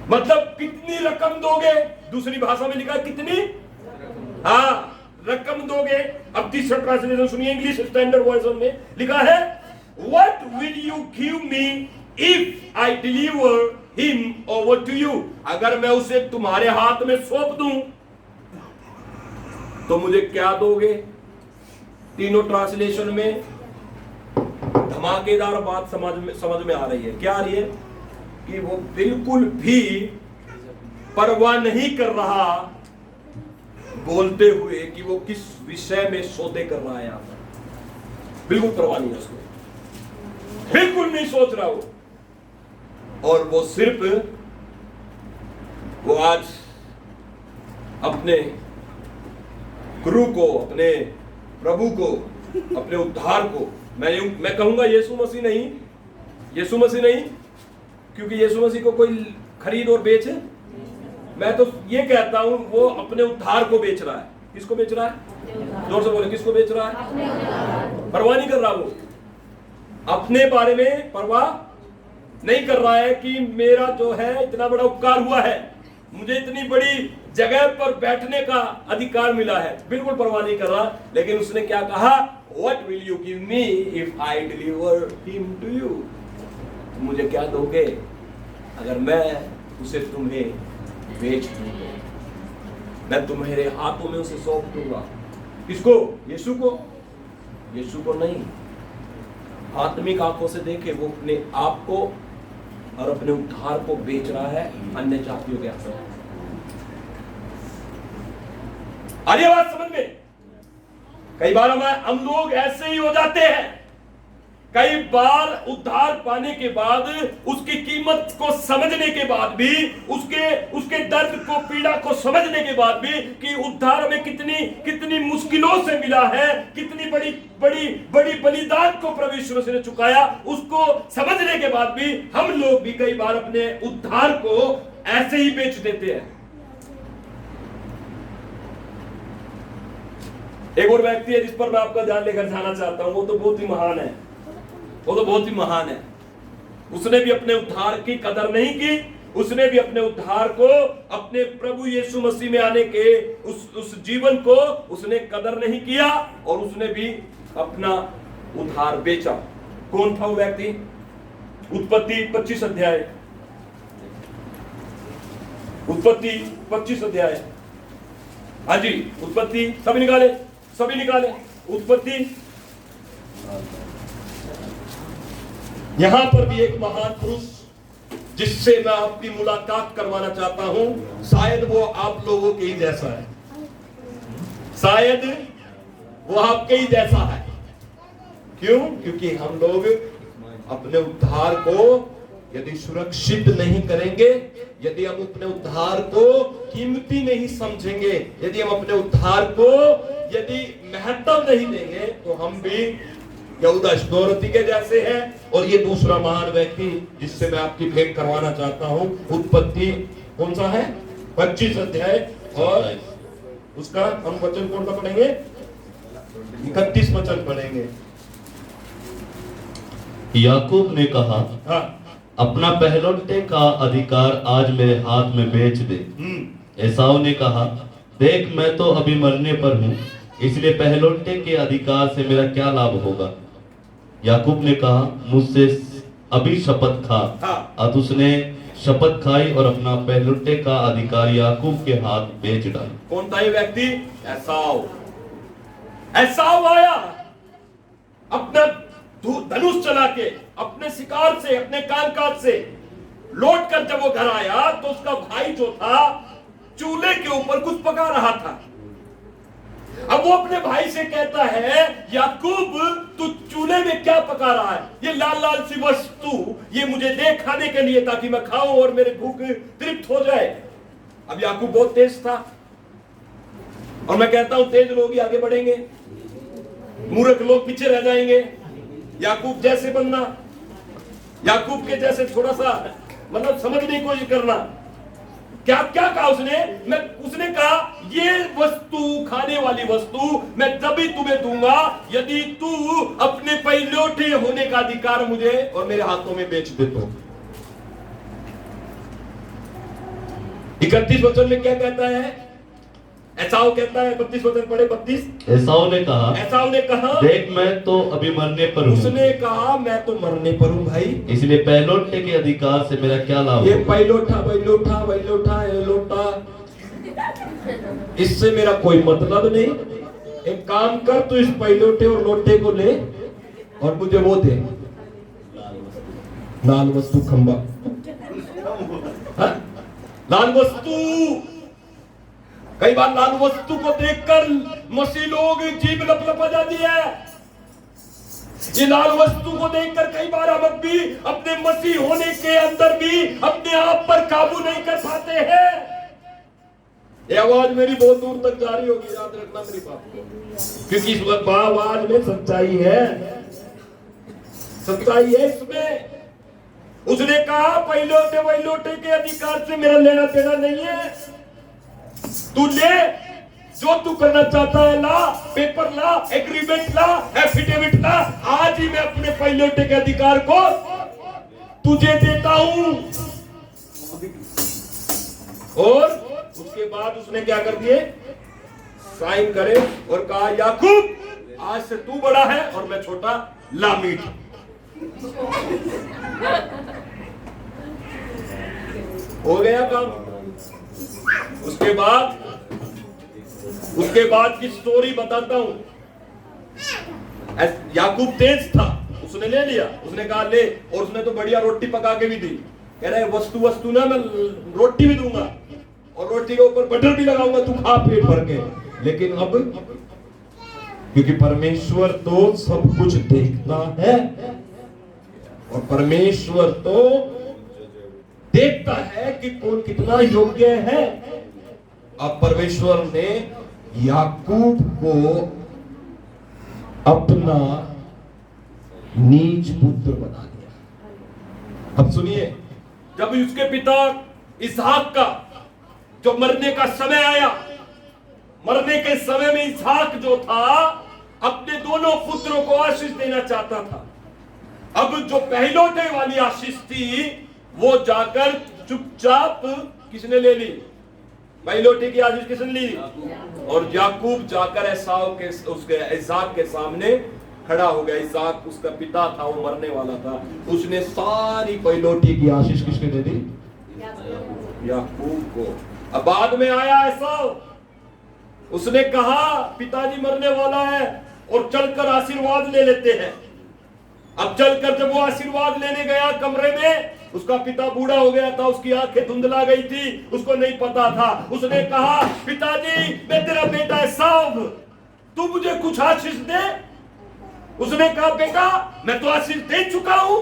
मतलब कितनी रकम दोगे? दूसरी भाषा में लिखा कितनी रकम दोगे। अब तीसरा ट्रांसलेशन सुनिए, इंग्लिश स्टैंडर्ड वर्जन में लिखा है, what will you give me if I deliver him over to you. अगर मैं उसे तुम्हारे हाथ में सौंप दूं तो मुझे क्या दोगे? तीनों ट्रांसलेशन में धमाकेदार बात समझ में आ रही है। क्या आ रही है? कि वो बिल्कुल भी परवाह नहीं कर रहा बोलते हुए कि वो किस विषय में सौदे कर रहा है। यहां पर बिल्कुल परवाह नहीं है उसको, बिल्कुल नहीं सोच रहा वो। और वो सिर्फ वो आज अपने गुरु को, अपने प्रभु को, अपने उद्धार को, मैं कहूंगा यीशु मसीह नहीं, क्योंकि यीशु मसीह को कोई खरीद और बेच, मैं तो ये कहता हूं वो अपने उद्धार को बेच रहा है। किसको बेच रहा है? जोर से बोले, किसको बेच रहा है? परवाह नहीं कर रहा वो, अपने बारे में परवाह नहीं कर रहा है कि मेरा जो है इतना बड़ा उपकार हुआ है, मुझे इतनी बड़ी जगह पर बैठने का अधिकार मिला है, बिल्कुल परवाह नहीं कर रहा। लेकिन उसने क्या कहा? What will you give me if I deliver him to you? मुझे क्या दोगे अगर मैं उसे तुम्हें बेच दूंगा? मैं तुम्हारे हाथों में उसे सौंप दूंगा। किसको? यीशु को? यीशु को नहीं। आत्मिक आंखों से देखे वो अपने आप को और अपने उद्धार को बेच रहा है अन्य जातियों के हाथों। आ रही बात समझ में? कई बार हम लोग ऐसे ही हो जाते हैं। कई बार उद्धार पाने के बाद, उसकी कीमत को समझने के बाद भी, उसके दर्द को, पीड़ा को समझने के बाद भी कि उद्धार में कितनी मुश्किलों से मिला है, कितनी बड़ी बलिदान को प्रभु यीशु मसीह ने चुकाया, उसको समझने के बाद भी हम लोग भी कई बार अपने उद्धार को ऐसे ही बेच देते हैं। एक और व्यक्ति है जिस पर मैं आपका ध्यान लेकर जाना चाहता हूं, वो तो बहुत ही महान है। उसने भी अपने उद्धार की कदर नहीं की, उसने भी अपने उद्धार को, अपने प्रभु यीशु मसीह में आने के उस जीवन को उसने कदर नहीं किया, और उसने भी अपना उद्धार बेचा। कौन था वो व्यक्ति? उत्पत्ति 25 अध्याय, उत्पत्ति 25 अध्याय। हाँ जी, उत्पत्ति सभी निकाले उत्पत्ति। यहां पर भी एक महान पुरुष जिससे मैं आपकी मुलाकात करवाना चाहता हूं, शायद वो आप लोगों के ही जैसा है, शायद वो आपके ही जैसा है। क्यों? क्योंकि हम लोग अपने उद्धार को यदि सुरक्षित नहीं करेंगे, यदि हम अपने उद्धार को कीमती नहीं समझेंगे, यदि हम अपने उद्धार को यदि महत्व नहीं देंगे, तो हम भी यहूदा इस्करियोती के जैसे हैं। और ये दूसरा महान व्यक्ति जिससे मैं आपकी भेंट करवाना चाहता हूं, उत्पत्ति कौन सा है? 25 अध्याय, और उसका हम वचन कौन सा पढ़ेंगे? 31 वचन पढ़ेंगे। याकूब ने कहा, हाँ, अपना पहलौठे का अधिकार आज मेरे हाथ में बेच दे। एसाव ने कहा, देख मैं तो अभी मरने पर हूँ, इसलिए पहलौठे के अधिकार से मेरा क्या लाभ होगा? याकूब ने कहा, मुझसे अभी शपथ खा। अत उसने शपथ खाई और अपना पहलौठे का अधिकार याकूब के हाथ बेच डाला। कौन था ये व्यक्ति? एसाव आया अपना धनुष चला के, अपने शिकार से, अपने कामकाज से लौट कर जब वो घर आया तो उसका भाई जो था चूल्हे के ऊपर कुछ पका रहा था। अब वो अपने भाई से कहता है, याकूब तू चूल्हे में क्या पका रहा है? ये लाल लाल सी वस्तु, ये मुझे दे खाने के लिए, ताकि मैं खाऊं और मेरे भूख तृप्त हो जाए। अब याकूब बहुत तेज था, और मैं कहता हूं तेज लोग ही आगे बढ़ेंगे, मूर्ख लोग पीछे रह जाएंगे। याकूब जैसे बनना, याकूब के जैसे थोड़ा सा मतलब समझने की कोशिश करना। क्या कहा उसने कहा, ये वस्तु, खाने वाली वस्तु मैं तभी तुम्हें दूंगा यदि तू अपने पहलौठे होने का अधिकार मुझे और मेरे हाथों में बेच दे तो। 31 वचन में क्या कहता है? एसाव कहता है, 32 वचन पढ़े, 32। एसाव ने कहा, देख मैं तो अभी मरने पर हूँ। उसने कहा, मैं तो मरने पर हूँ भाई, इसलिए पहलौठे के अधिकार से मेरा क्या लाभ? ये पहलौठा, इससे मेरा कोई मतलब नहीं। एक काम कर, तू इस पहलौठे और लोटे को ले और मुझे वो दे। लाल वस्तु खंबा, हाँ? लाल वस्तु, कई बार लाल वस्तु को देखकर मसीह लोग जीभ लपलपा जाती है। ये लाल वस्तु को देखकर कई बार हम भी अपने मसीह होने के अंदर भी अपने आप पर काबू नहीं कर पाते हैं। ये आवाज मेरी बहुत दूर तक जा रही होगी, याद रखना मेरी बात को, क्योंकि इस वक्त आवाज में सच्चाई है, सच्चाई है इसमें। उसने कहा पहिलौठे वहीलौठे के अधिकार से मेरा लेना देना नहीं है, तू ले, जो तू करना चाहता है ला, पेपर ला, एग्रीमेंट ला, एफिडेविट ला, आज ही मैं अपने पहिलौठे के अधिकार को तुझे देता हूं। और उसके बाद उसने क्या कर दिए, साइन करे और कहा याकूब आज से तू बड़ा है और मैं छोटा, ला मीट। हो गया काम। उसके बाद की स्टोरी बताता हूं। याकूब तेज था, उसने ले लिया, उसने कहा ले, और उसने तो बढ़िया रोटी पका के भी दी। कह रहा है वस्तु ना, मैं रोटी भी दूंगा और रोटी के ऊपर बटर भी लगाऊंगा, तू खा पेट भर के। लेकिन अब क्योंकि परमेश्वर तो सब कुछ देखता है और परमेश्वर तो देखता है कि कौन कितना योग्य है। अब परमेश्वर ने याकूब को अपना नीच पुत्र बना दिया। अब सुनिए, जब उसके पिता इसहाक का जो मरने का समय आया, मरने के समय में इसहाक जो था अपने दोनों पुत्रों को आशीष देना चाहता था। अब जो पहलौठे वाली आशीष थी वो जाकर चुपचाप किसने ले ली, पहलौठे की आशीष किसने ली, और याकूब जाकर एसाव के उसके इसहाक के सामने खड़ा हो गया। इसहाक उसका पिता था, वो मरने वाला था, उसने सारी पहलौठे की आशीष किसके दे दी, याकूब को। अब बाद में आया एसाव, उसने कहा पिताजी मरने वाला है और चलकर आशीर्वाद ले लेते हैं। अब चलकर जब वो आशीर्वाद लेने गया कमरे में, उसका पिता बूढ़ा हो गया था, उसकी आंखें धुंधला गई थी, उसको नहीं पता था। उसने कहा पिताजी मैं तेरा बेटा एसाव, तू मुझे कुछ आशीष दे। उसने कहा बेटा मैं तो आशीष दे चुका हूं।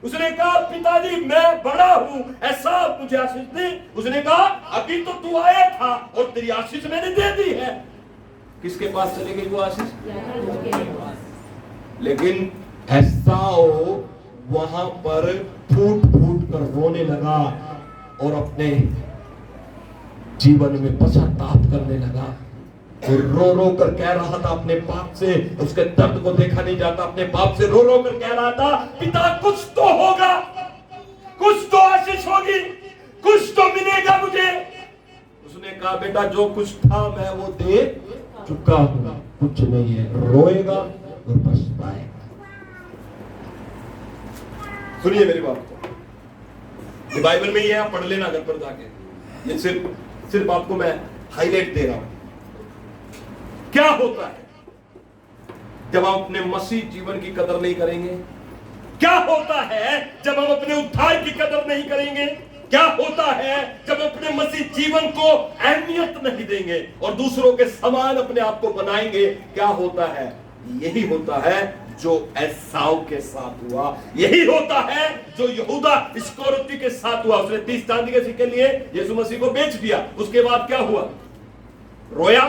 उसने कहा पिताजी मैं बड़ा हूं, ऐसा मुझे आशीष दे। उसने कहा अभी तो तू आया था और तेरी आशीष मैंने दे दी है। किसके पास चली गई वो आशीष, लेकिन एसाव वहां पर फूट फूट कर रोने लगा और अपने जीवन में पश्चाताप करने लगा। वो रो रो कर कह रहा था अपने बाप से, उसके दर्द को देखा नहीं जाता, अपने बाप से रो रो कर कह रहा था पिता कुछ तो होगा, कुछ तो आशीष होगी, कुछ तो मिलेगा मुझे। उसने कहा बेटा जो कुछ था मैं वो दे चुका हूं, कुछ नहीं है, रोएगा और पछताएगा। सुनिए मेरी बात को, ये बाइबल में ही है, आप पढ़ लेना घर पर जाके। ये सिर्फ आपको मैं हाईलाइट दे रहा हूं। क्या होता है जब हम अपने मसीह जीवन की कदर नहीं करेंगे? क्या होता है जब हम अपने उद्धार की कदर नहीं करेंगे? क्या होता है जब अपने मसीह जीवन को अहमियत नहीं देंगे और दूसरों के समान अपने आप को बनाएंगे? क्या होता है? यही होता है जो एसाव के साथ हुआ, यही होता है जो यहूदा इस्करियोती के साथ हुआ। उसने 30 चांदी के सिक्के लिए यीशु मसीह को बेच दिया। उसके बाद क्या हुआ? रोया,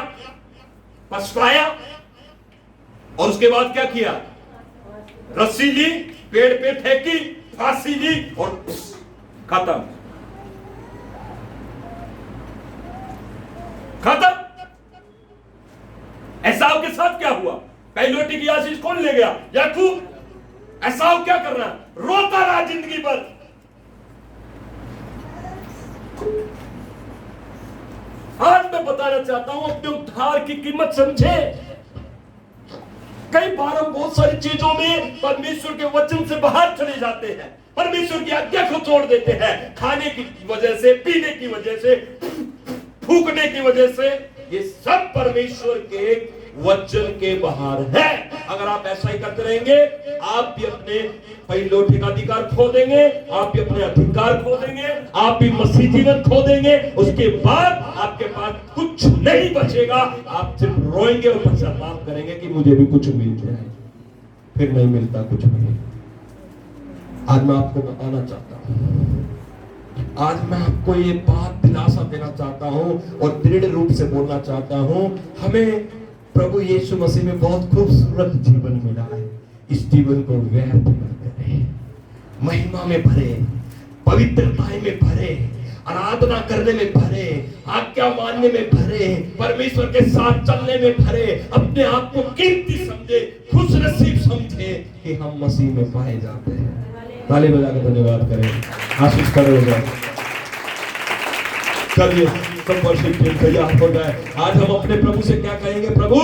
पछताया, और उसके बाद क्या किया? रस्सी ली, पेड़ पे फेंकी, फांसी ली और खत्म। एसाव के साथ क्या हुआ? पहलौठी की आशीष कौन ले गया? याकूब। एसाव क्या कर रहा? रोता रहा जिंदगी भर। आज मैं बताना चाहता हूं अपने उद्धार की कीमत समझे। कई बार हम बहुत सारी चीजों में परमेश्वर के वचन से बाहर चले जाते हैं, परमेश्वर की आज्ञा को छोड़ देते हैं, खाने की वजह से, पीने की वजह से, फूकने की वजह से। ये सब परमेश्वर के वचन के बाहर है। अगर आप ऐसा ही करते रहेंगे, आप भी अपने पहिलौठे का अधिकार खो देंगे, आप भी अपने अधिकार खो देंगे, आप भी मसीह जीवन खो देंगे। उसके बाद आपके पास कुछ नहीं बचेगा। आप सिर्फ रोएंगे और पश्चाताप करेंगे कि मुझे भी कुछ मिल जाए, फिर नहीं मिलता कुछ भी। आज मैं आपको बताना चाहता हूं, आज मैं आपको ये बात दिलासा देना चाहता हूं और दृढ़ रूप से बोलना चाहता हूं, हमें प्रभु यीशु मसीह में बहुत खूबसूरत जीवन मिला है। इस जीवन को व्यर्थ मत करें, महिमा में भरे, पवित्रताएं में भरे, आराधना करने में भरे, आज्ञा मानने में भरे, परमेश्वर के साथ चलने में भरे, अपने आप को कीमती समझे, खुश नसीब समझे कि हम मसीह में पाए जाते हैं। ताली बजाकर धन्यवाद करें, आशीष खड़े हो जाए। चलिए सब वर्शिप टीम तैयार हो जाए। आज हम अपने प्रभु से क्या कहेंगे? प्रभु,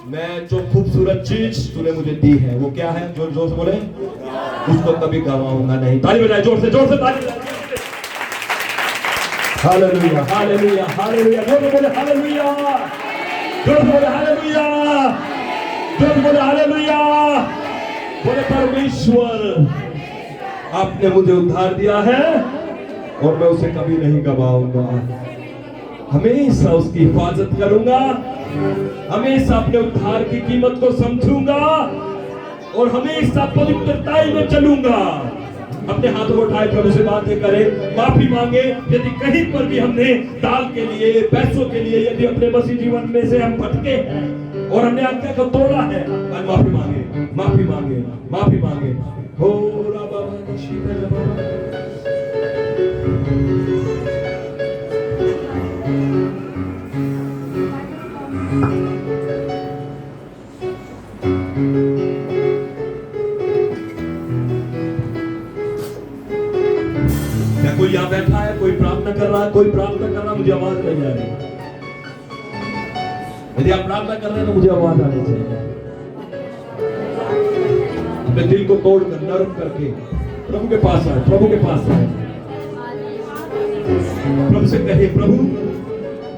मैं जो खूबसूरत चीज तूने मुझे दी है वो क्या है? जोर जोर से बोले, उसको कभी गवाऊंगा नहीं। ताली बजाए, जोर से ताली बजाए। हालेलुया, हालेलुया, हालेलुया, जोर से बोले हालेलुया, जोर से बोले हालेलुया, जोर से बोले हालेलुया। बोले परमेश्वर, आपने मुझे उद्धार दिया है और मैं उसे कभी नहीं गवाऊंगा। हमेशा उसकी हिफाजत करूंगा, हमेशा अपने उद्धार की कीमत को समझूंगा और हमेशा पवित्रताई में चलूंगा। अपने हाथों को उठाए प्रभु से बातें करें, माफी मांगे। यदि कहीं पर भी हमने दाल के लिए, पैसों के लिए, यदि अपने मसीह जीवन में से हम भटके हैं और हमने आज्ञा को तोड़ा है, आज माफी मांगे, माफी मांगे, माफी मांगे। हो राबा कोई यहाँ बैठा है, कोई प्रार्थना कर रहा है, कोई प्रार्थना कर रहा है, मुझे आवाज नहीं आ रही। यदि आप प्रार्थना कर रहे हैं तो मुझे आवाज आनी चाहिए। अपने दिल को तोड़कर, नरम करके प्रभु के पास आए, प्रभु के पास आए। प्रभु से कहे, प्रभु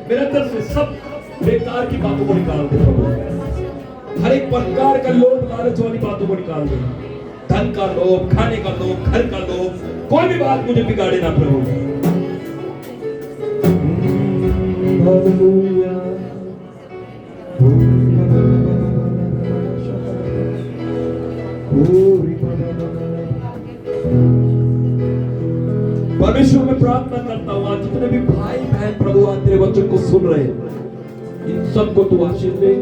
मेरे अंदर से सब बेकार की बातों को निकाल दे प्रभु। हर एक प्रकार का लोभ लालच वाली बातों को निकाल दे। धन का लोभ, खाने का लोभ, घर का लोभ, कोई भी बात मुझे बिगाड़े ना प्रभु। परमेश्वर में प्रार्थना करता हूँ, आज जितने भी भाई बहन प्रभु आज तेरे वचन को सुन रहे हैं, इन सबको तू आशीष दे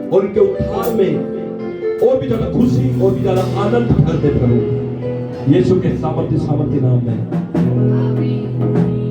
और उनके उद्धार में और भी ज्यादा खुशी और भी ज्यादा आनंद भर दे प्रभु, यीशु के सामर्थ्य नाम में।